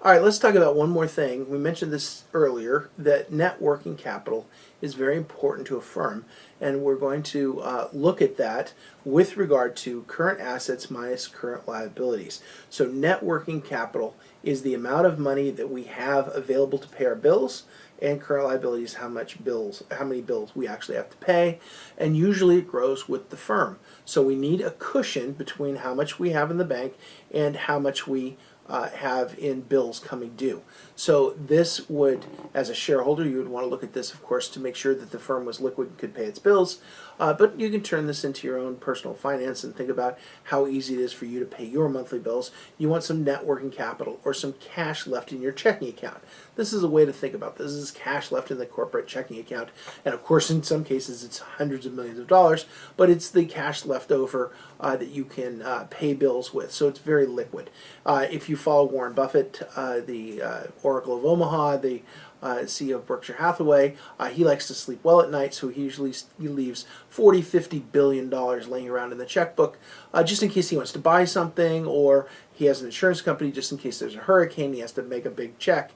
All right, let's talk about one more thing. We mentioned this earlier, that net working capital is very important to a firm, and we're going to look at that with regard to current assets minus current liabilities. So net working capital is the amount of money that we have available to pay our bills, and current liabilities how many bills we actually have to pay, and usually it grows with the firm. So we need a cushion between how much we have in the bank and how much we have in bills coming due. So this would, as a shareholder, you would want to look at this, of course, to make sure that the firm was liquid and could pay its bills. But you can turn this into your own personal finance and think about how easy it is for you to pay your monthly bills. You want some net working capital or some cash left in your checking account. This is a way to think about this. This is cash left in the corporate checking account. And of course, in some cases, it's hundreds of millions of dollars, but it's the cash left over that you can pay bills with. So it's very liquid. If you follow Warren Buffett, the Oracle of Omaha, the CEO of Berkshire Hathaway, he likes to sleep well at night, so he leaves $40–50 billion laying around in the checkbook, just in case he wants to buy something, or he has an insurance company just in case there's a hurricane, he has to make a big check.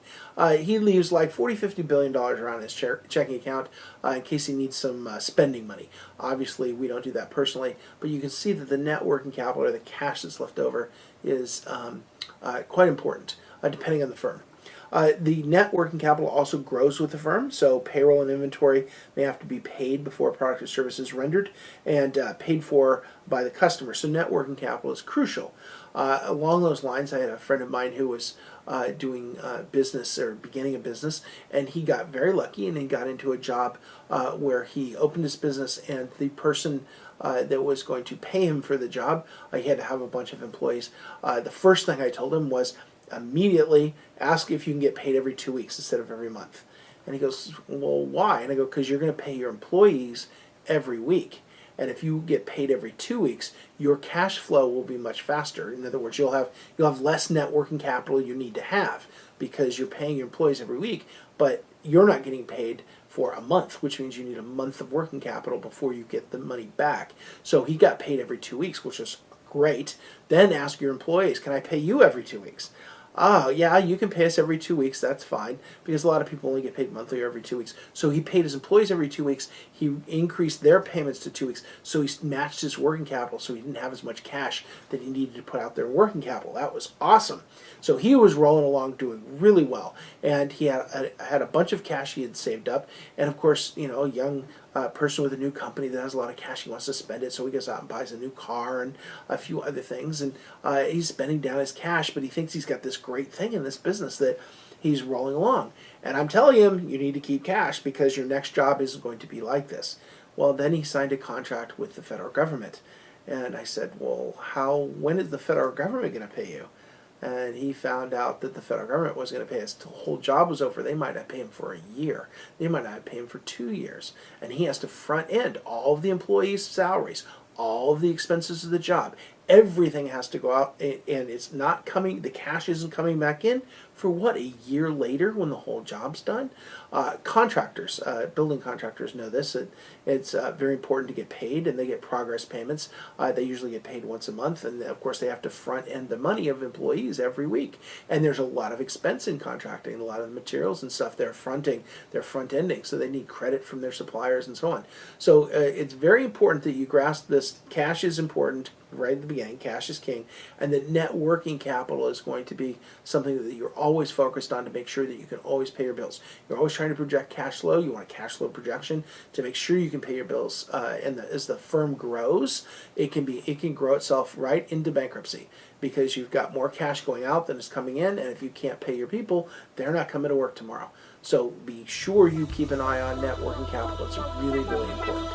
He leaves like $40–50 billion around his checking account in case he needs some spending money. Obviously, we don't do that personally, but you can see that the net working capital, or the cash that's left over, is quite important, depending on the firm. The net working capital also grows with the firm, so payroll and inventory may have to be paid before a product or service is rendered and paid for by the customer. So net working capital is crucial. Along those lines, I had a friend of mine who was doing business, or beginning a business, and he got very lucky and he got into a job where he opened his business, and the person that was going to pay him for the job, he had to have a bunch of employees. The first thing I told him was, immediately ask if you can get paid every 2 weeks instead of every month. And he goes, well, why? And I go, because you're going to pay your employees every week. And if you get paid every 2 weeks, your cash flow will be much faster. In other words, you'll have less net working capital you need to have because you're paying your employees every week, but you're not getting paid for a month, which means you need a month of working capital before you get the money back. So he got paid every 2 weeks, which is great. Then ask your employees, can I pay you every 2 weeks? Yeah, you can pay us every 2 weeks, that's fine, because a lot of people only get paid monthly or every 2 weeks. So he paid his employees every 2 weeks, he increased their payments to 2 weeks, so he matched his working capital, so he didn't have as much cash that he needed to put out there in working capital. That was awesome. So he was rolling along doing really well, and he had a bunch of cash he had saved up, and of course, you know, a young person with a new company that has a lot of cash, he wants to spend it, so he goes out and buys a new car and a few other things, and he's spending down his cash, but he thinks he's got this great thing in this business that he's rolling along. And I'm telling him, you need to keep cash because your next job isn't going to be like this. Well, then he signed a contract with the federal government. And I said, well, when is the federal government going to pay you? And he found out that the federal government was going to pay us till the whole job was over. They might not pay him for a year. They might not pay him for 2 years. And he has to front end all of the employees' salaries, all of the expenses of the job. Everything has to go out, and it's not coming, the cash isn't coming back in for what, a year later when the whole job's done? Contractors, building contractors know this. It's very important to get paid, and they get progress payments. They usually get paid once a month, and of course they have to front end the money of employees every week. And there's a lot of expense in contracting, a lot of the materials and stuff they're front ending, so they need credit from their suppliers and so on. So it's very important that you grasp this. Cash is important right at the beginning. Cash is king, and the net working capital is going to be something that you're always focused on to make sure that you can always pay your bills. You're always trying to project cash flow. You want a cash flow projection to make sure you can pay your bills. As the firm grows, it can grow itself right into bankruptcy because you've got more cash going out than is coming in, and if you can't pay your people, they're not coming to work tomorrow. So be sure you keep an eye on net working capital. It's really, really important.